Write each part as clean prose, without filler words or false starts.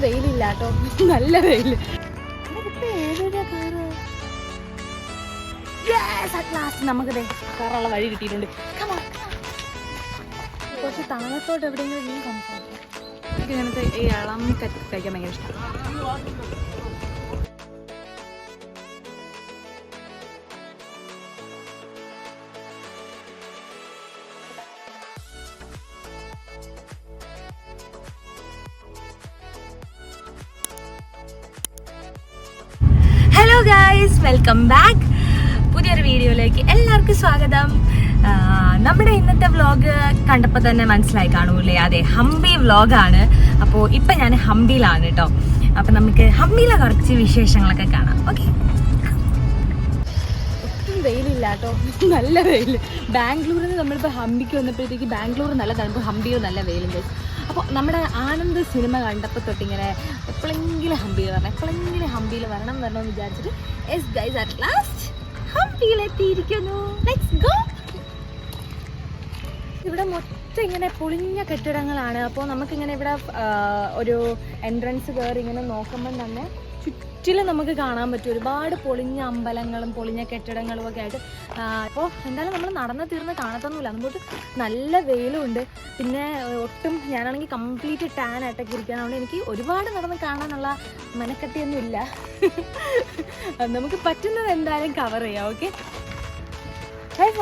വെയിലില്ല കേട്ടോ, നല്ല വെയില്. നമുക്ക് കയറാനുള്ള വഴി കിട്ടിയിട്ടുണ്ട്. കുറച്ച് താഴത്തോട്ട് എവിടെയെങ്കിലും നീ സംസാരിക്കാം. എനിക്ക് ഇങ്ങനത്തെ ഈ ഇളം കഴിക്കാൻ ഭയങ്കര ഇഷ്ടമാണ്. Hello guys, welcome back. പുതിയൊരു വീഡിയോയിലേക്ക് എല്ലാവർക്കും സ്വാഗതം. നമ്മുടെ ഇന്നത്തെ വ്ലോഗ് കണ്ടപ്പോൾ തന്നെ മനസ്സിലായി കാണൂലേ? അതെ, ഹംപി വ്ലോഗാണ്. അപ്പോൾ ഇപ്പം ഞാൻ ഹംപിയിലാണ് കേട്ടോ. അപ്പം നമുക്ക് ഹംപിയിലെ കുറച്ച് വിശേഷങ്ങളൊക്കെ കാണാം. ഓക്കെ. ഒട്ടും വെയിലില്ല കേട്ടോ, നല്ല വെയിൽ. ബാംഗ്ലൂരിൽ നിന്ന് നമ്മളിപ്പോൾ ഹംപിക്ക് വന്നപ്പോഴത്തേക്ക് ബാംഗ്ലൂർ നല്ല തണുപ്പ്, ഹംപിയിൽ നല്ല വെയിലുണ്ട്. അപ്പോൾ നമ്മുടെ ആനന്ദ് സിനിമ കണ്ടപ്പോൾ തൊട്ടിങ്ങനെ എപ്പോഴെങ്കിലും ഹംപിയിൽ വരണമെന്ന് വിചാരിച്ചിട്ട് യെസ് ഗൈസ്, അറ്റ് ലാസ്റ്റ് ഹംപിയിലെത്തിയിരിക്കുന്നു. Let's go. ഇവിടെ മൊത്തം ഇങ്ങനെ പൊളിഞ്ഞ കെട്ടിടങ്ങളാണ്. അപ്പോൾ നമുക്കിങ്ങനെ ഇവിടെ ഒരു എൻട്രൻസ് കയറി ഇങ്ങനെ നോക്കുമ്പം തന്നെ ചുറ്റിലും നമുക്ക് കാണാൻ പറ്റും ഒരുപാട് പൊളിഞ്ഞ അമ്പലങ്ങളും പൊളിഞ്ഞ കെട്ടിടങ്ങളും ഒക്കെ ആയിട്ട്. അപ്പോൾ എന്തായാലും നമ്മൾ നടന്ന് തീർന്ന് കാണത്തൊന്നുമില്ല, അതുകൊണ്ട് നല്ല വെയിലും ഉണ്ട്. പിന്നെ ഒട്ടും ഞാനാണെങ്കിൽ കംപ്ലീറ്റ് ടാൻ ആയിട്ടൊക്കെ ഇരിക്കാനുണ്ട്. എനിക്ക് ഒരുപാട് നടന്ന് കാണാനുള്ള മനക്കെട്ടിയൊന്നും ഇല്ല. നമുക്ക് പറ്റുന്നത് എന്തായാലും കവർ ചെയ്യാം. ഓക്കെ.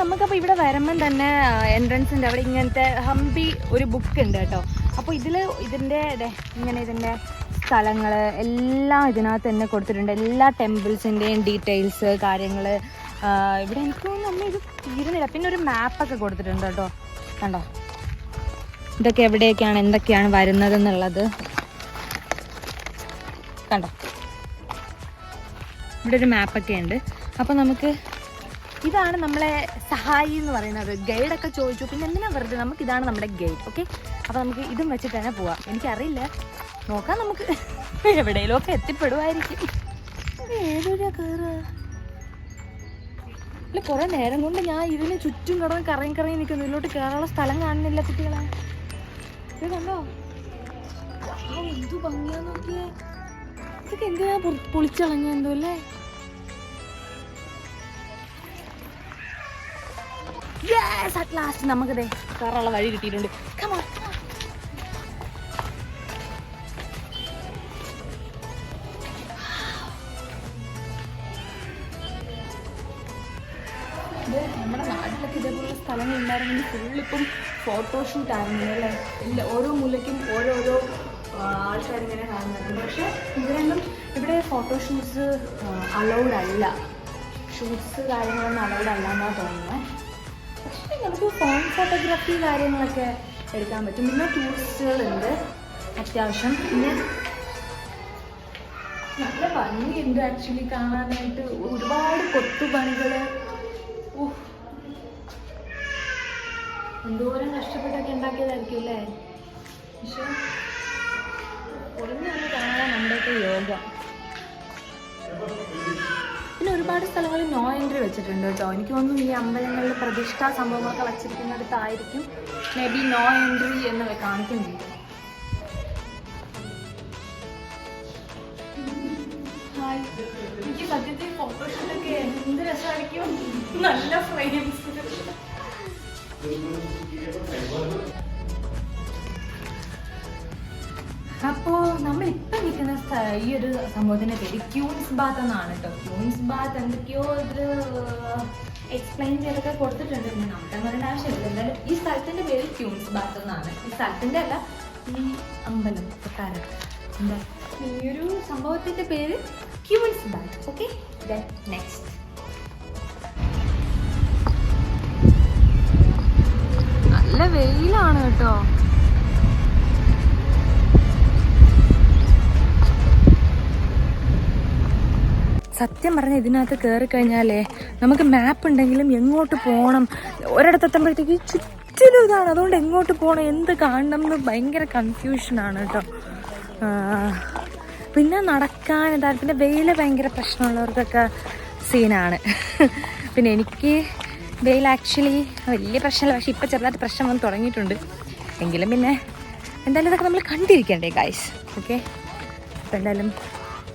നമുക്കപ്പോൾ ഇവിടെ വരുമ്പം തന്നെ എൻട്രൻസിൻ്റെ അവിടെ ഇങ്ങനത്തെ ഹംപി ഒരു ബുക്ക് ഉണ്ട് കേട്ടോ. അപ്പോൾ ഇതിൻ്റെ സ്ഥലങ്ങൾ എല്ലാം ഇതിനകത്ത് തന്നെ കൊടുത്തിട്ടുണ്ട്. എല്ലാ ടെമ്പിൾസിൻ്റെയും ഡീറ്റെയിൽസ് കാര്യങ്ങൾ ഇവിടെ എനിക്ക് തോന്നുന്നു നമ്മൾ ഇത് തീരുന്നില്ല. പിന്നെ ഒരു മാപ്പൊക്കെ കൊടുത്തിട്ടുണ്ട് കേട്ടോ. കണ്ടോ, ഇതൊക്കെ എവിടെയൊക്കെയാണ് എന്തൊക്കെയാണ് വരുന്നത് എന്നുള്ളത് കണ്ടോ. ഇവിടെ ഒരു മാപ്പൊക്കെ ഉണ്ട്. അപ്പോൾ നമുക്ക് ഇതാണ് നമ്മളെ സഹായി എന്ന് പറയുന്നത്. ഗൈഡൊക്കെ ചോദിച്ചു, പിന്നെ എന്തിനാ വെറുതെ, നമുക്കിതാണ് നമ്മുടെ ഗൈഡ്. ഓക്കെ. അപ്പോൾ നമുക്ക് ഇതും വെച്ചിട്ട് തന്നെ പോവാം. എനിക്കറിയില്ല, നോക്കാം. നമുക്ക് എവിടെയെങ്കിലും ഒക്കെ എത്തിപ്പെടുമായിരിക്കും. ഏതൊരു കയറുക അല്ല, കുറെ നേരം കൊണ്ട് ഞാൻ ഇതിന് ചുറ്റും കറങ്ങി നിൽക്കുന്നു. ഇതിലോട്ട് കയറാനുള്ള സ്ഥലം കാണുന്നില്ല കുട്ടികളെ. ഇത് കണ്ടോ, എന്തു ഭംഗിയാ നോക്കിയേ. ഇതൊക്കെ എന്തിനാ പൊളിച്ചളഞ്ഞ എന്തോ അല്ലേ. Yes, at last നമുക്ക് കയറാനുള്ള വഴി കിട്ടിയിട്ടുണ്ട്. Come on. നമ്മുടെ നാട്ടിലൊക്കെ ഇതേപോലുള്ള സ്ഥലങ്ങൾ ഉണ്ടായിരുന്നെങ്കിൽ ഫുള്ളിപ്പം ഫോട്ടോഷൂട്ട് ആയിരുന്നു അല്ലേ. ഇല്ല, ഓരോ മൂലയ്ക്കും ഓരോരോ ആൾക്കാരിങ്ങനെ കാണുന്നുണ്ട്. പക്ഷേ ഇവിടെ ഫോട്ടോഷൂട്ട്സ് അലൗഡ് അല്ല, ഷൂട്ട്സ് കാര്യങ്ങളൊന്നും അലൗഡ് അല്ല എന്നാണ് തോന്നുന്നത്. പക്ഷേ നമുക്ക് ഫോൺ ഫോട്ടോഗ്രാഫി കാര്യങ്ങളൊക്കെ എടുക്കാൻ പറ്റും. പിന്നെ ടൂറിസ്റ്റുകളുണ്ട് അത്യാവശ്യം. പിന്നെ നല്ല ഭംഗിയുണ്ട് ആക്ച്വലി കാണാനായിട്ട്. ഒരുപാട് കൊത്തുപണികൾ. എന്തോരം കഷ്ടപ്പെട്ടൊക്കെ ഉണ്ടാക്കിയതായിരിക്കും അല്ലേ. പക്ഷെ ഒളിഞ്ഞൊന്ന് കാണാൻ നമ്മുടെയൊക്കെ യോഗ. പിന്നെ ഒരുപാട് സ്ഥലങ്ങളിൽ നോ എൻട്രി വെച്ചിട്ടുണ്ട് കേട്ടോ. എനിക്ക് തോന്നുന്നു ഈ അമ്പലങ്ങളിൽ പ്രതിഷ്ഠാ സംഭവങ്ങളൊക്കെ വച്ചിരിക്കുന്നിടത്തായിരിക്കും മേ ബി നോ എൻട്രി എന്ന് കാണിക്കുന്നുണ്ട്. ഹായ്, എനിക്ക് സത്യത്തിൽ ഫോട്ടോഷൂട്ടൊക്കെ എന്ത് രസമായിരിക്കും. നല്ല ഫ്രെയിംസ്. അപ്പോൾ നമ്മളിപ്പം നിൽക്കുന്ന ഈ ഒരു സംഭവത്തിൻ്റെ പേര് ക്യൂൻസ് ബാത്ത് എന്നാണ് കേട്ടോ. ക്യൂൻസ് ബാത്ത് എന്തൊക്കെയോ ഇതിൽ എക്സ്പ്ലെയിൻ ചെയ്തൊക്കെ കൊടുത്തിട്ടുണ്ട്. പിന്നെ നമുക്ക് പറയേണ്ട ആവശ്യമില്ല. എന്തായാലും ഈ സ്ഥലത്തിൻ്റെ പേര് ക്യൂൻസ് ബാത്ത് എന്നാണ്. ഈ സ്ഥലത്തിൻ്റെ അല്ല, ഈ അമ്പലം കൊട്ടാരം എന്താ ഈ ഒരു സംഭവത്തിൻ്റെ പേര് ക്യൂൻസ് ബാത്ത്. ഓക്കെ. ദെൻ നെക്സ്റ്റ് നല്ല വെയിലാണ് കേട്ടോ. സത്യം പറഞ്ഞാൽ ഇതിനകത്ത് കയറി കഴിഞ്ഞാലേ നമുക്ക് മാപ്പ് ഉണ്ടെങ്കിലും എങ്ങോട്ട് പോകണം, ഒരിടത്തെത്തുമ്പോഴത്തേക്ക് ചുറ്റിലും ഇതാണ്. അതുകൊണ്ട് എങ്ങോട്ട് പോകണം, എന്ത് കാണണം എന്ന് ഭയങ്കര കൺഫ്യൂഷനാണ് കേട്ടോ. പിന്നെ നടക്കാൻ ഇതാണ്. പിന്നെ വെയിൽ ഭയങ്കര പ്രശ്നമുള്ളവർക്കൊക്കെ സീനാണ്. പിന്നെ എനിക്ക് വെയിൽ ആക്ച്വലി വലിയ പ്രശ്നമല്ല, പക്ഷെ ഇപ്പം ചെറുതായിട്ട് പ്രശ്നം വന്ന് തുടങ്ങിയിട്ടുണ്ട്. എങ്കിലും പിന്നെ എന്തായാലും ഇതൊക്കെ നമ്മൾ കണ്ടിരിക്കണ്ടേ ഗൈസ്. ഓക്കെ. അപ്പം എന്തായാലും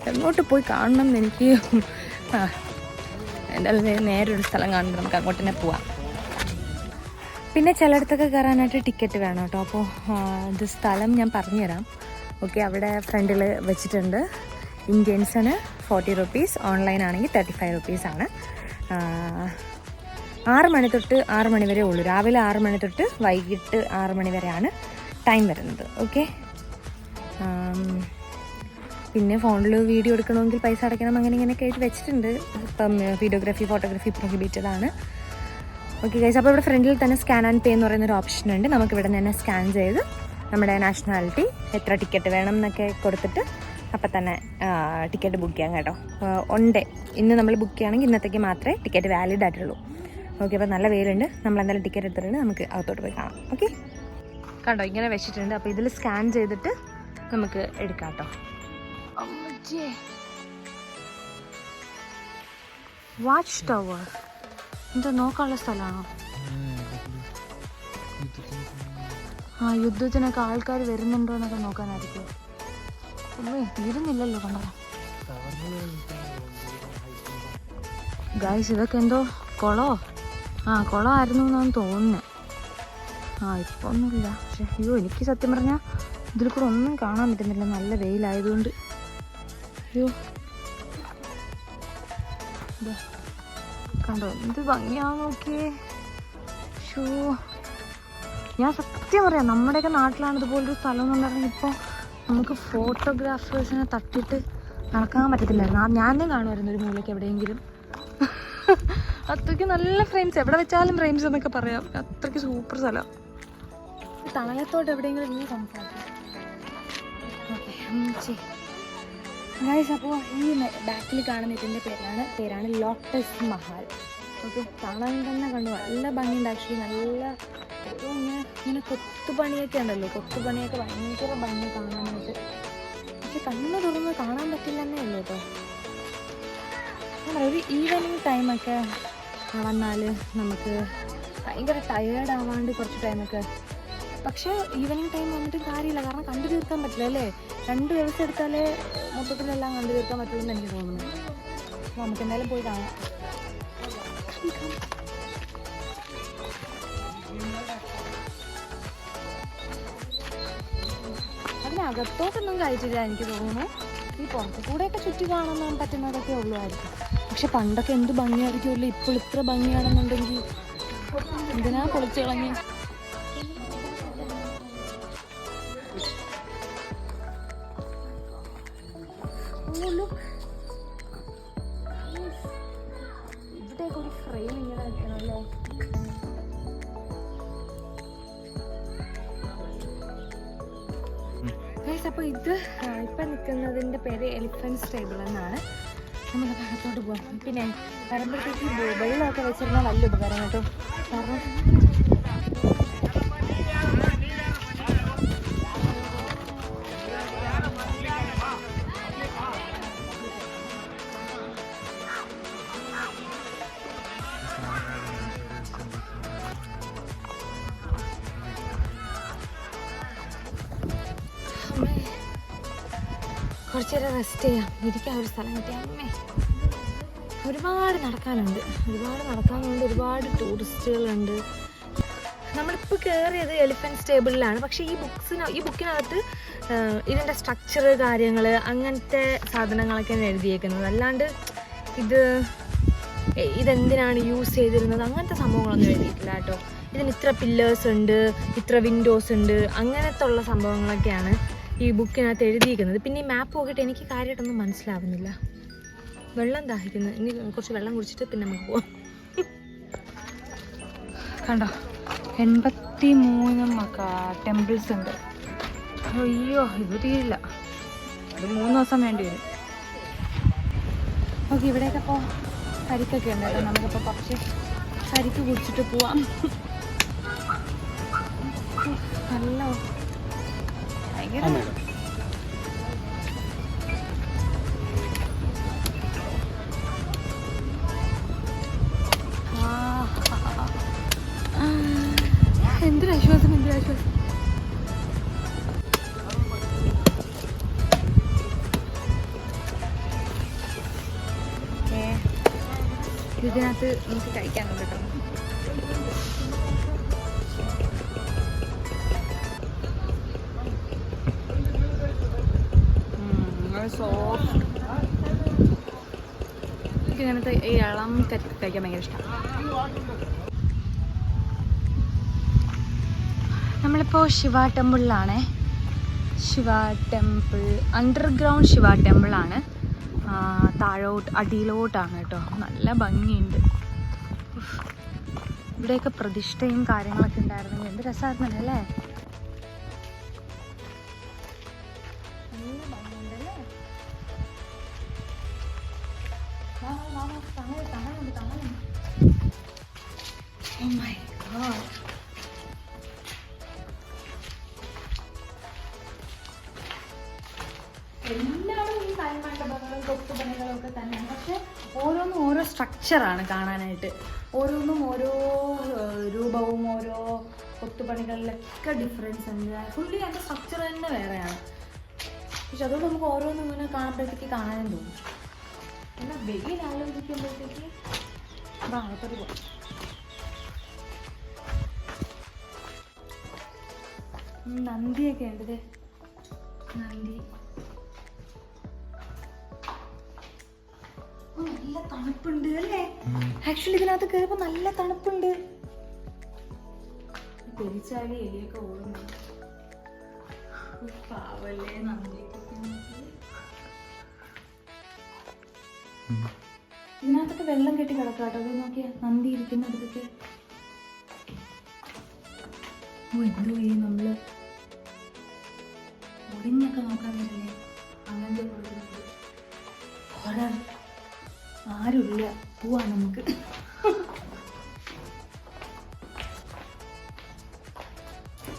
എങ്ങോട്ട് പോയി കാണണം എന്ന് എനിക്ക് എന്തായാലും നേരൊരു സ്ഥലം കാണുമ്പോൾ നമുക്ക് അങ്ങോട്ട് തന്നെ പോവാം. പിന്നെ ചിലയിടത്തൊക്കെ കയറാനായിട്ട് ടിക്കറ്റ് വേണം കേട്ടോ. അപ്പോൾ ഇത് സ്ഥലം ഞാൻ പറഞ്ഞുതരാം. ഓക്കെ, അവിടെ ഫ്രണ്ടിൽ വെച്ചിട്ടുണ്ട്. ഇന്ത്യൻസിന് 40 റുപ്പീസ്, ഓൺലൈൻ ആണെങ്കിൽ 35 റുപ്പീസാണ്. 6 മണി തൊട്ട് 6 മണി വരെ ഉള്ളൂ. രാവിലെ 6 മണി തൊട്ട് വൈകിട്ട് 6 മണി വരെയാണ് ടൈം വരുന്നത്. ഓക്കെ, പിന്നെ ഫോണിൽ വീഡിയോ എടുക്കണമെങ്കിൽ പൈസ അടയ്ക്കണം, അങ്ങനെ ഇങ്ങനെയൊക്കെ ആയിട്ട് വെച്ചിട്ടുണ്ട്. ഇപ്പം വീഡിയോഗ്രാഫി ഫോട്ടോഗ്രാഫി പ്രൊഹിബിറ്റഡ് ആണ്. ഓക്കെ ഗൈസ്, അപ്പോൾ ഇവിടെ ഫ്രണ്ടിൽ തന്നെ സ്കാൻ ആൻഡ് പേ എന്ന് പറയുന്നൊരു ഓപ്ഷൻ ഉണ്ട്. നമുക്കിവിടെ തന്നെ സ്കാൻ ചെയ്ത് നമ്മുടെ നാഷണാലിറ്റി, എത്ര ടിക്കറ്റ് വേണം എന്നൊക്കെ കൊടുത്തിട്ട് അപ്പം തന്നെ ടിക്കറ്റ് ബുക്ക് ചെയ്യാം കേട്ടോ. ഇന്ന് നമ്മൾ ബുക്ക് ചെയ്യുകയാണെങ്കിൽ ഇന്നത്തേക്ക് മാത്രമേ ടിക്കറ്റ് വാലിഡ് ആയിട്ടുള്ളൂ. ഓക്കെ, അപ്പോൾ നല്ല വെയിലുണ്ട്. നമ്മളെന്തായാലും ടിക്കറ്റ് എടുത്തിട്ടുണ്ട്, നമുക്ക് അകത്തോട്ട് പോയി കാണാം. ഓക്കെ, കണ്ടോ ഇങ്ങനെ വെച്ചിട്ടുണ്ട്. അപ്പോൾ ഇതിൽ സ്കാൻ ചെയ്തിട്ട് നമുക്ക് എടുക്കാം കേട്ടോ. വാച്ച് ടവർ എന്താ നോക്കാനുള്ള സ്ഥലമാണോ? യുദ്ധത്തിനൊക്കെ ആൾക്കാർ വരുന്നുണ്ടോ എന്നൊക്കെ നോക്കാനായിരിക്കും. തീരുന്നില്ലല്ലോ കണ്ടോ ഗൈസ്. ഇതൊക്കെ എന്തോ കുളമായിരുന്നു എന്നാണ് തോന്നുന്നത്. ഇപ്പൊ ഒന്നുമില്ല. പക്ഷെ അയ്യോ, എനിക്ക് സത്യം പറഞ്ഞാൽ ഇതിൽ കൂടെ ഒന്നും കാണാൻ പറ്റുന്നില്ല, നല്ല വെയിലായതുകൊണ്ട്. അയ്യോ കണ്ടോ എന്ത് ഭംഗിയാ നോക്കിയേ. ഷോ, ഞാൻ സത്യം പറയാം, നമ്മുടെയൊക്കെ നാട്ടിലാണ് ഇതുപോലൊരു സ്ഥലം എന്ന് പറഞ്ഞാൽ ഇപ്പോൾ നമുക്ക് ഫോട്ടോഗ്രാഫേഴ്സിനെ തട്ടിയിട്ട് നടക്കാൻ പറ്റത്തില്ലായിരുന്നു. ഞാൻ കാണുമായിരുന്നു ഒരു മൂലയ്ക്ക് എവിടെയെങ്കിലും. അത്രയ്ക്ക് നല്ല ഫ്രെയിംസ്, എവിടെ വെച്ചാലും ഫ്രെയിംസ് എന്നൊക്കെ പറയാം. അത്രയ്ക്ക് സൂപ്പർ സ്ഥലം. തണലത്തോട്ട് എവിടെയെങ്കിലും ഇങ്ങനെ സംസാരിക്കാം. ഗൈസ്, അപ്പോൾ ഈ ബാക്കിൽ കാണുന്ന ഇതിൻ്റെ പേരാണ് ലോട്ടസ് മഹൽ. ഓക്കെ, കാണാൻ തന്നെ കണ്ടു നല്ല ഭംഗിയുണ്ട്. ആക്ച്വലി നല്ല ഇങ്ങനെ കൊത്തുപണിയൊക്കെ ഉണ്ടല്ലോ, കൊത്തുപണിയൊക്കെ ഭയങ്കര ഭംഗി കാണാനായിട്ട്. പക്ഷെ കണ്ണ് തുറന്ന് കാണാൻ പറ്റില്ലെന്നേ ഉള്ളൂ കേട്ടോ. ഒരു ഈവനിങ് ടൈമൊക്കെ വന്നാൽ നമുക്ക് ഭയങ്കര ടയേർഡ് ആവാണ്ട് കുറച്ച് ടൈമൊക്കെ. പക്ഷേ ഈവനിങ് ടൈം വന്നിട്ട് കാര്യമില്ല, കാരണം കണ്ടു തീർക്കാൻ പറ്റില്ല അല്ലേ. 2 ദിവസം എടുത്താലേ മൊത്തത്തിലെല്ലാം കണ്ടു തീർക്കാൻ പറ്റുള്ളൂ എന്ന് എനിക്ക് തോന്നുന്നു. നമുക്ക് എന്തായാലും പോയി കാണാം. അതിനകത്തോട്ടൊന്നും കഴിച്ചില്ല എനിക്ക് തോന്നുന്നു. ഈ പുറത്തു കൂടെയൊക്കെ ചുറ്റി കാണാൻ പറ്റുന്നതൊക്കെ ഉള്ളൂമായിരിക്കും. പക്ഷെ പണ്ടൊക്കെ എന്ത് ഭംഗിയായിരിക്കുമല്ലോ. ഇപ്പോൾ ഇത്ര ഭംഗിയാണെന്നുണ്ടെങ്കിൽ എന്തിനാ പൊളിച്ചു കളഞ്ഞ്. ഇവിടേക്ക് ഒരു ഫ്രെയിം ഇങ്ങനെ വെക്കണമല്ലോ. അപ്പോൾ ഇത് ഇപ്പം നിൽക്കുന്നതിൻ്റെ പേര് എലിഫൻറ്റ് സ്റ്റേബിൾ എന്നാണ്. നമുക്ക് അകത്തോട്ട് പോകാം. പിന്നെ വരുമ്പോഴത്തേക്ക് വെള്ളമൊക്കെ വെച്ചിരുന്നാൽ വലിയ ഉപകാരം കേട്ടോ. കാരണം കുറച്ച് നേരം റെസ്റ്റ് ചെയ്യാം, ഇരിക്കാൻ ഒരു സ്ഥലം കിട്ടിയ അമ്മേ. ഒരുപാട് നടക്കാനുണ്ട്, ഒരുപാട് ടൂറിസ്റ്റുകളുണ്ട്. നമ്മളിപ്പോൾ കയറിയത് എലിഫൻറ്റ് സ്റ്റേബിളിലാണ്. പക്ഷേ ഈ ബുക്കിനകത്ത് ഇതിൻ്റെ സ്ട്രക്ചർ, കാര്യങ്ങൾ, അങ്ങനത്തെ സാധനങ്ങളൊക്കെയാണ് എഴുതിയേക്കുന്നത്. അല്ലാണ്ട് ഇതെന്തിനാണ് യൂസ് ചെയ്തിരുന്നത് അങ്ങനത്തെ സംഭവങ്ങളൊന്നും എഴുതിയിട്ടില്ല കേട്ടോ. ഇതിന് ഇത്ര പില്ലേഴ്സ് ഉണ്ട്, ഇത്ര വിൻഡോസ് ഉണ്ട്, അങ്ങനത്തെ ഉള്ള സംഭവങ്ങളൊക്കെയാണ് ഈ ബുക്കിനകത്ത് എഴുതിയിരിക്കുന്നത്. പിന്നെ ഈ മാപ്പ് നോക്കിയിട്ട് എനിക്ക് കാര്യമായിട്ടൊന്നും മനസ്സിലാവുന്നില്ല. വെള്ളം ദാഹിക്കുന്നു, ഇനി കുറച്ച് വെള്ളം കുടിച്ചിട്ട് പിന്നെ നമുക്ക് പോവാം. കണ്ടോ 83 ടെമ്പിൾസ് ഉണ്ട്. അയ്യോ, ഇത് തീരില്ല, ഇത് 3 ദിവസം വേണ്ടി വരും. ഓക്കെ, ഇവിടെയൊക്കെ ഇപ്പോൾ കരിക്കൊക്കെ ഉണ്ട് കേട്ടോ. നമുക്കിപ്പോൾ കുറച്ച് കരിക്ക് കുടിച്ചിട്ട് പോവാം. നല്ല ഭയങ്കര എന്തൊരാശ്വാസം. ഇതിനകത്ത് നമുക്ക് കഴിക്കാനുണ്ട് കേട്ടോ. സോഫ്റ്റ്. എനിക്ക് ഇങ്ങനത്തെ ഈ ഇളം കഴിക്കാൻ ഭയങ്കര ഇഷ്ടമാണ്. നമ്മളിപ്പോൾ ശിവ ടെമ്പിളിലാണേ. ശിവ ടെമ്പിൾ അണ്ടർഗ്രൗണ്ട് ശിവ ടെമ്പിളാണ്. അടിയിലോട്ടാണ് കേട്ടോ. നല്ല ഭംഗിയുണ്ട്. ഇവിടെയൊക്കെ പ്രതിഷ്ഠയും കാര്യങ്ങളൊക്കെ ഉണ്ടായിരുന്നെങ്കിൽ എന്ത് രസമായിരുന്നു അല്ലേ. നല്ല ഭംഗിയുണ്ടല്ലേ. Oh my God. എല്ലാവരും ഈ കൽമണ്ഡപങ്ങളും കൊത്തുപണികളും ഒക്കെ തന്നെയാണ്. പക്ഷെ ഓരോന്നും ഓരോ സ്ട്രക്ചറാണ് കാണാനായിട്ട്. ഓരോന്നും ഓരോ രൂപവും ഓരോ കൊത്തുപണികളിലൊക്കെ ഡിഫറൻസ് ഉണ്ട്. ഫുള്ളി അതിൻ്റെ സ്ട്രക്ചർ തന്നെ വേറെയാണ്. പക്ഷെ അതുകൊണ്ട് നമുക്ക് ഓരോന്നും ഇങ്ങനെ കാണുമ്പോഴത്തേക്ക് കാണാനും തോന്നും. എന്നാൽ വെയിൽ ആലോചിക്കുമ്പോഴത്തേക്ക് ഭാഗത്തോട്ട് പോകും. നന്ദിയൊക്കെ ഉണ്ട്. നന്ദി നല്ല തണുപ്പുണ്ട് അല്ലേ. ആക്ച്വലി ഇതിനകത്ത് കയറിയപ്പോ നല്ല തണുപ്പുണ്ട്. പെരിച്ചാലി എലിയൊക്കെ ഓടുന്നു. പാവല്ലേ നന്ദിയൊക്കെ. ഇതിനകത്തൊക്കെ വെള്ളം കെട്ടി കിടക്കാട്ടോ. അത് നോക്കിയാ നന്ദി ഇരിക്കുന്നിടത്തൊക്കെ. എന്തോ ഈ നമ്മള് ഒടിഞ്ഞൊക്കെ നോക്കാൻ പറ്റില്ലേ അങ്ങനത്തെ കൊടുക്കുന്നത്. ഹൊറർ. ആരുമില്ല, പോവാ നമുക്ക്.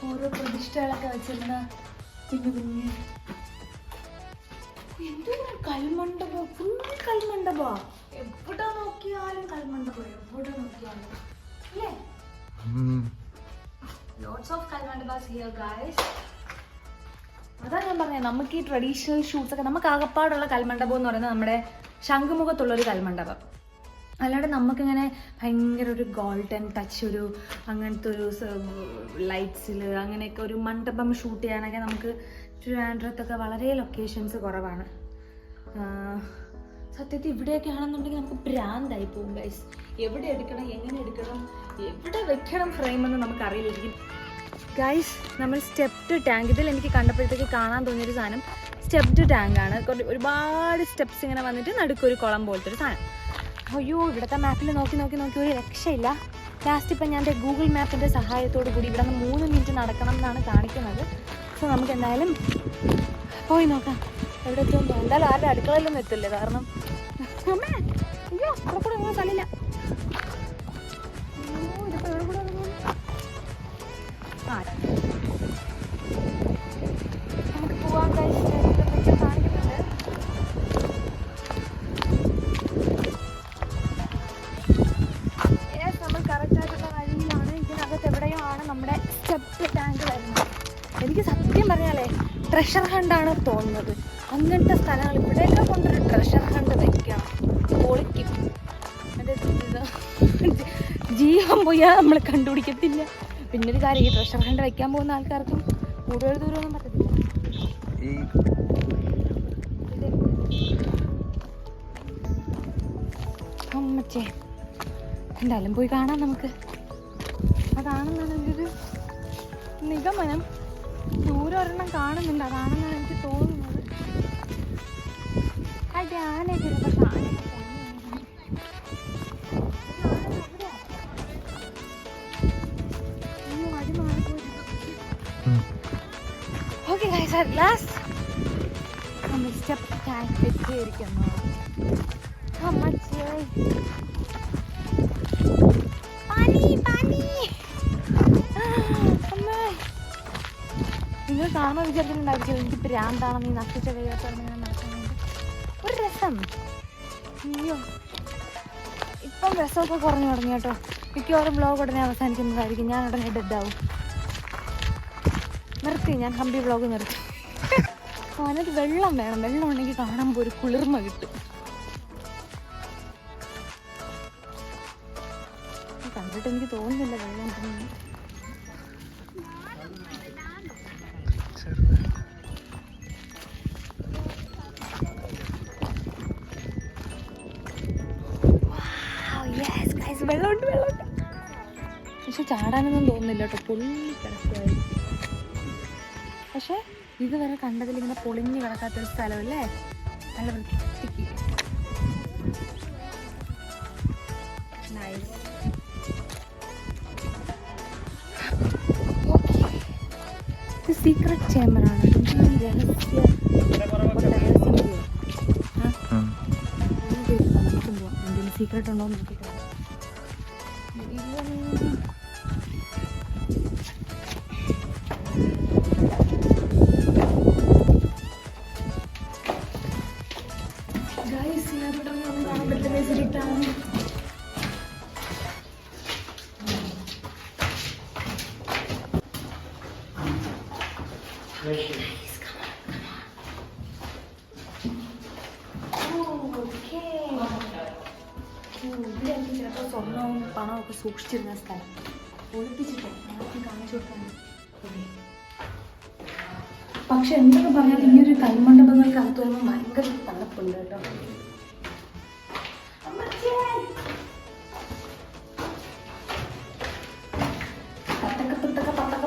ഓരോ പ്രതിഷ്ഠകളൊക്കെ വെച്ചിരുന്ന കുഞ്ഞു കുഞ്ഞ് എന്തോ കൽമണ്ഡപം. ഫുൾ കൽമണ്ഡപാ. എവിടെ നോക്കിയാലും കൽമണ്ഡപം. എവിടെ നോക്കിയാലും അല്ലേ. ലോട്ട്സ് ഓഫ് കൽമണ്ഡപാസ് ഹിയർ ഗൈസ്. അതാ ഞാൻ പറഞ്ഞത്, നമുക്ക് ഈ ട്രഡീഷണൽ ഷൂട്ട്സ് ഒക്കെ നമുക്ക് ആകപ്പാടുള്ള കൽമണ്ഡപം എന്ന് പറയുന്നത് നമ്മുടെ ശംഖുമുഖത്തുള്ളൊരു കൽമണ്ഡപം. അല്ലാണ്ട് നമുക്കിങ്ങനെ ഭയങ്കര ഒരു ഗോൾഡൻ ടച്ച്, ഒരു അങ്ങനത്തെ ഒരു ലൈറ്റ്സിൽ അങ്ങനെയൊക്കെ ഒരു മണ്ഡപം ഷൂട്ട് ചെയ്യാനൊക്കെ നമുക്ക് ട്രിവാൻഡ്രത്തൊക്കെ വളരെ ലൊക്കേഷൻസ് കുറവാണ്. സത്യത്തിൽ ഇവിടെയൊക്കെ ആണെന്നുണ്ടെങ്കിൽ നമുക്ക് ഭ്രാന്തായി പോകും ഗൈസ്. എവിടെ എടുക്കണം, എങ്ങനെ എടുക്കണം, എവിടെ വെക്കണം ഫ്രെയിമെന്ന് നമുക്കറിയില്ലായിരിക്കും ഗൈസ്. നമ്മൾ സ്റ്റെപ്ഡ് ടാങ്ക്, ഇതിൽ എനിക്ക് കണ്ടപ്പോഴത്തേക്ക് കാണാൻ തോന്നിയൊരു സാധനം സ്റ്റെപ്ഡ് ടാങ്കാണ്. ഒരുപാട് സ്റ്റെപ്സ് ഇങ്ങനെ വന്നിട്ട് നടുക്കൊരു കുളം പോലത്തെ ഒരു സാധനം. അയ്യോ, ഇവിടുത്തെ മാപ്പിൽ നോക്കി നോക്കി നോക്കി ഒരു രക്ഷയില്ല. ലാസ്റ്റ് ഇപ്പം ഞാൻ ഗൂഗിൾ മാപ്പിൻ്റെ സഹായത്തോടു കൂടി ഇവിടെ നിന്ന് 3 മിനിറ്റ് നടക്കണം എന്നാണ് കാണിക്കുന്നത്. സോ നമുക്ക് എന്തായാലും പോയി നോക്കാം എവിടെ എത്തുമ്പോൾ. എന്തായാലും ആരുടെ അടുക്കളയിലൊന്നും എത്തില്ല, കാരണം അമ്മേ അയ്യോ അവിടെ കൂടെ ഒന്നും സ്ഥലമില്ല. ഇതിപ്പോൾ എവിടെ കൂടെ നമുക്ക് പോവാൻ കാണിക്കുന്നുണ്ട്. നമ്മൾ കറക്റ്റായിട്ടുള്ള വഴിയിലാണ്. ഇതിനകത്ത് എവിടെയോ ആണ് നമ്മുടെ സ്റ്റെപ്പ് ടാങ്ക് വരുന്നത്. എനിക്ക് സത്യം പറഞ്ഞാലേ ട്രഷർ ഹണ്ടാണ് തോന്നുന്നത്. അങ്ങനത്തെ സ്ഥലങ്ങൾ ഇവിടെയൊക്കെ കൊണ്ടൊരു ട്രഷർ ഹണ്ട് വയ്ക്കണം, പൊളിക്കും. ജീവൻ പോയാൽ നമ്മൾ കണ്ടുപിടിക്കത്തില്ല. പിന്നൊരു കാര്യം, ഈ ട്രഷർ ഹണ്ട് വയ്ക്കാൻ പോകുന്ന ആൾക്കാർക്കും കൂടുതൽ ദൂരമൊന്നും പറ്റത്തില്ല. അമ്മച്ചേ, എന്തായാലും പോയി കാണാം നമുക്ക്. അതാണെന്നാണ് എൻ്റെ ഒരു നിഗമനം. ദൂരം ഒരെണ്ണം കാണുന്നുണ്ട്, അതാണെന്നാണ് എനിക്ക് തോന്നുന്നത്. അത് ആനയൊക്കെ പക്ഷെ ആനയൊക്കെ ഓക്കെ ഗൈസ്, അറ്റ് ലാസ്റ്റ് നമ്മൾ സ്റ്റെപ്പ് ടാങ്ക് എത്തിയിരിക്കുന്നു. അമ്മച്ചേ, നിങ്ങൾ കാണാൻ വിചാരിച്ചിട്ടുണ്ടായിരിക്കും എനിക്ക് ഭ്രാന്താണെന്ന് ഈ നശിച്ച കൈയാത്തോടെ ഇങ്ങനെ നടക്കുന്നത്. ഒരു രസം. അയ്യോ, ഇപ്പം രസമൊക്കെ കുറഞ്ഞു തുടങ്ങി കേട്ടോ. മിക്കവാറും വ്ളോഗ് ഉടനെ അവസാനിക്കുന്നതായിരിക്കും. ഞാൻ ഉടനെ ഡെഡാവും. നിർത്തി, ഞാൻ ഹംപി വ്ളോഗ് നിർത്തി. അതിനകത്ത് വെള്ളം വേണം. വെള്ളം ഉണ്ടെങ്കിൽ കാണുമ്പോൾ ഒരു കുളിർമ കിട്ടും. എന്നിട്ട് എനിക്ക് തോന്നുന്നില്ല വെള്ളം ഉണ്ടെന്ന്. വെള്ളമുണ്ട് വെള്ളമുണ്ട്. പക്ഷെ ചാടാനൊന്നും തോന്നുന്നില്ല കേട്ടോ, പൊള്ളി കിടക്കുമായിരിക്കും. പക്ഷെ ഇതുവരെ കണ്ടതിൽ ഇങ്ങനെ പൊളിഞ്ഞ് കിടക്കാത്തൊരു സ്ഥലമല്ലേ, നല്ല വൃത്തിക്ക്. ഇത് സീക്രട്ട് ചേമ്പറാണ്. എന്തെങ്കിലും സീക്രട്ട് ഉണ്ടോ എന്ന് നോക്കിയിട്ട് ചിലപ്പോൾ സ്വർണവും പണവും ഒക്കെ സൂക്ഷിച്ചിരുന്ന സ്ഥലം ഒളിപ്പിച്ചിട്ട് ഞങ്ങൾക്ക് കാണിച്ചു കൊടുക്കാൻ. പക്ഷെ എന്തൊക്കെ പറഞ്ഞാൽ ഈ ഒരു കൽമണ്ഡപങ്ങൾക്ക് അകത്ത് വരുമ്പോൾ ഭയങ്കര തണുപ്പുണ്ട് കേട്ടോ.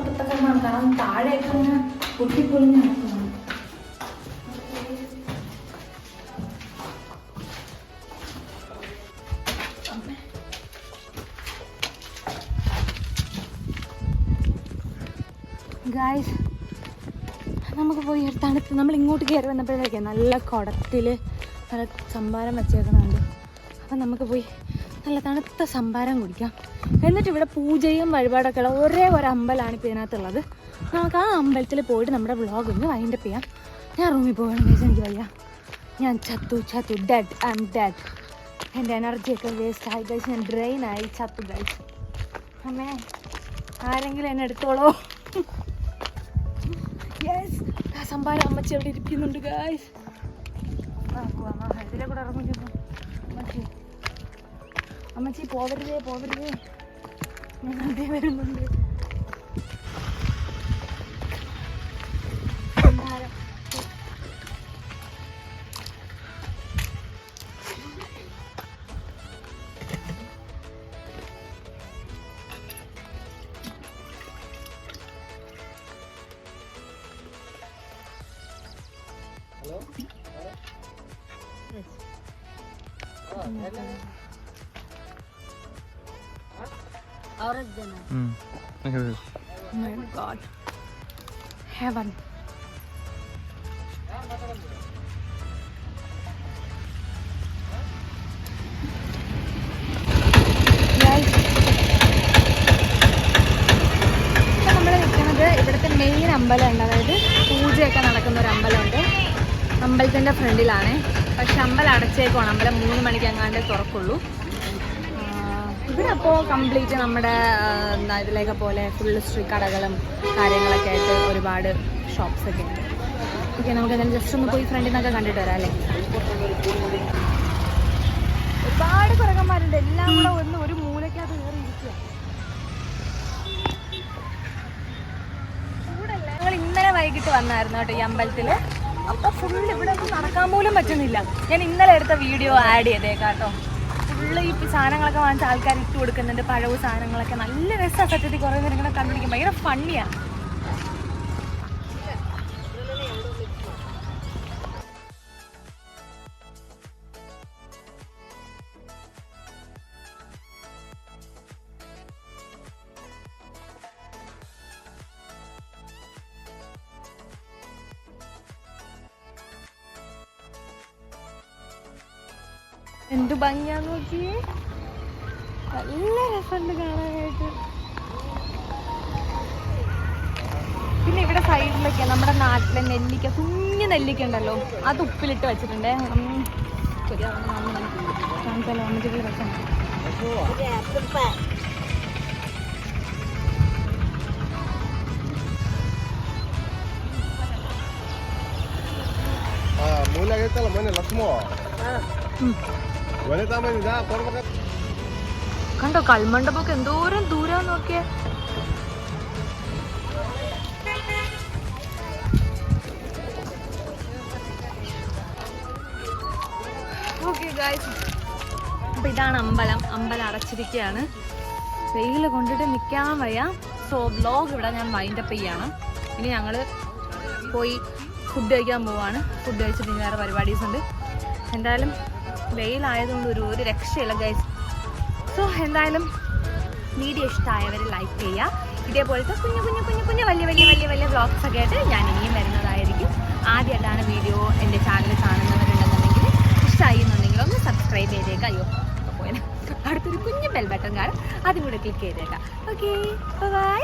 പത്തക്കമാണ് കാരണം താഴെയൊക്കെ അങ്ങനെ പൊട്ടിപ്പൊളിഞ്ഞ് നടക്കുന്നു. ഗായ്സ്, നമുക്ക് പോയി തണുത്ത് നമ്മൾ ഇങ്ങോട്ട് കയറി വന്നപ്പോഴേക്കേ നല്ല കുടത്തിൽ നല്ല സംഭാരം വെച്ചേക്കണുണ്ട്. അപ്പം നമുക്ക് പോയി നല്ല തണുത്ത സംഭാരം കുടിക്കാം. എന്നിട്ട് ഇവിടെ പൂജയും വഴിപാടൊക്കെ ഉള്ള ഒരേ ഒരു അമ്പലമാണ് ഇപ്പോൾ ഇതിനകത്തുള്ളത്. നമുക്ക് ആ അമ്പലത്തിൽ പോയിട്ട് നമ്മുടെ വ്ളോഗ് ഒന്ന് വൈൻഡപ്പ് ചെയ്യാം. ഞാൻ റൂമിൽ പോകണം ഗൈസ്, എനിക്ക് വയ്യ. ഞാൻ ചത്തു ഡെഡ്, ഐ എം ഡെഡ്. എൻ്റെ എനർജിയൊക്കെ വേസ്റ്റ് ആയി ഗൈസ്, ഞാൻ ഡ്രെയിനായി, ചത്തു ഗൈസ്. അമ്മേ ആരെങ്കിലും എന്നെ എടുത്തോളോ. യെസ്, ആ സംഭാരം അമ്മച്ചി അവിടെ ഇരിക്കുന്നുണ്ട് ഗൈസ്. ഇതിലെ കൂടെ ഇറങ്ങില്ല അമ്മച്ചി, പോവരുതേ, ഞാൻ അതേ വരുന്നുണ്ട്. Oh my God, heaven. നമ്മൾ നിൽക്കുന്നത് ഇവിടുത്തെ മെയിൻ അമ്പലമുണ്ട്, അതായത് പൂജയൊക്കെ നടക്കുന്ന ഒരു അമ്പലമുണ്ട്. അമ്പലത്തിൻ്റെ ഫ്രണ്ടിലാണ്. പക്ഷെ അമ്പലം അടച്ചേക്കുവാണ്. അമ്പലം 3 മണിക്ക് അങ്ങാണ്ട് തുറക്കുള്ളൂ. ഇവിടെ അപ്പോൾ കംപ്ലീറ്റ് നമ്മുടെ ഇതിലേക്ക് പോലെ ഫുള്ള് സ്ട്രീറ്റ് കടകളും കാര്യങ്ങളൊക്കെ ആയിട്ട് ഒരുപാട് ഷോപ്സൊക്കെ ഉണ്ട്. ഓക്കെ, നമുക്ക് എന്തായാലും ജസ്റ്റ് ഒന്ന് പോയി ഫ്രണ്ടിൽ നിന്നൊക്കെ കണ്ടിട്ട് വരാം അല്ലേ. ഒരുപാട് കുരങ്ങന്മാരുണ്ട്, എല്ലാം കൂടെ ഒന്ന് ഒരു മൂലയ്ക്കകത്ത് കയറി ഇരിക്കുക. ഞങ്ങൾ ഇന്നലെ വൈകിട്ട് വന്നായിരുന്നു കേട്ടോ ഈ അമ്പലത്തിൽ. അപ്പോൾ ഫുള്ള് ഇവിടെ ഒന്നും നടക്കാൻ പോലും പറ്റുന്നില്ല. ഞാൻ ഇന്നലെ എടുത്ത വീഡിയോ ആഡ് ചെയ്തേക്കാം കേട്ടോ. ഫുള്ള് ഈ സാധനങ്ങളൊക്കെ വാങ്ങിച്ച ആൾക്കാർ ഇട്ട് കൊടുക്കുന്നുണ്ട്, പഴവ് സാധനങ്ങളൊക്കെ. നല്ല രസമാണ് സത്യത്തിൽ. കുറേ നേരം ഇങ്ങനെ കണ്ടുപിടിക്കും, ഭയങ്കര ഫണ്ണിയാണ്. എന്ത് ഭംഗിയാന്ന് നോക്കിയേ, നല്ല രസമുണ്ട് കാണാനായിട്ട്. പിന്നെ ഇവിടെ സൈഡിലൊക്കെ നമ്മുടെ നാട്ടിലെ നെല്ലിക്ക, കുഞ്ഞു നെല്ലിക്ക ഉണ്ടല്ലോ, അത് ഉപ്പിലിട്ട് വെച്ചിട്ടുണ്ട്. കാണിച്ചാലോ അമ്മച്ചിക്ക് രസം. കണ്ടോ കൽമണ്ഡപമൊക്കെ എന്തോരം ദൂരം നോക്കിയേ. ഓക്കെ ഗായ്സ്, അപ്പോൾ ഇതാണ് അമ്പലം. അമ്പലം അടച്ചിരിക്കുകയാണ്. വെയിൽ കൊണ്ടിട്ട് നിൽക്കാൻ വയ്യ. സോ വ്ലോഗ് ഇവിടെ ഞാൻ വൈൻഡപ്പ് ചെയ്യാണ്. ഇനി ഞങ്ങൾ പോയി ഫുഡ് കഴിക്കാൻ പോവാണ്. ഫുഡ് കഴിച്ചിട്ട് ഇനി വേറെ പരിപാടീസ് ഉണ്ട്. എന്തായാലും വെയിലായതുകൊണ്ട് ഒരു രക്ഷയില്ല ഗൈസ്. സോ എന്തായാലും വീഡിയോ ഇഷ്ടമായവർ ലൈക്ക് ചെയ്യുക. ഇതേപോലത്തെ കുഞ്ഞു കുഞ്ഞു കുഞ്ഞു കുഞ്ഞു വലിയ വലിയ വലിയ വലിയ വ്ളോഗ്സ് ഒക്കെ ആയിട്ട് ഞാൻ ഇനിയും വരുന്നതായിരിക്കും. ആദ്യമായിട്ടാണ് വീഡിയോ എൻ്റെ ചാനൽ കാണുന്നവരുണ്ടെന്നുണ്ടെങ്കിൽ ഇഷ്ടമായി എന്നുണ്ടെങ്കിൽ ഒന്ന് സബ്സ്ക്രൈബ് ചെയ്തേക്കാം. അയ്യോ പോയാൽ അടുത്തൊരു കുഞ്ഞു ബെൽ ബട്ടൺ കാണും, അതും കൂടെ ക്ലിക്ക് ചെയ്തേക്കാം. Okay, by.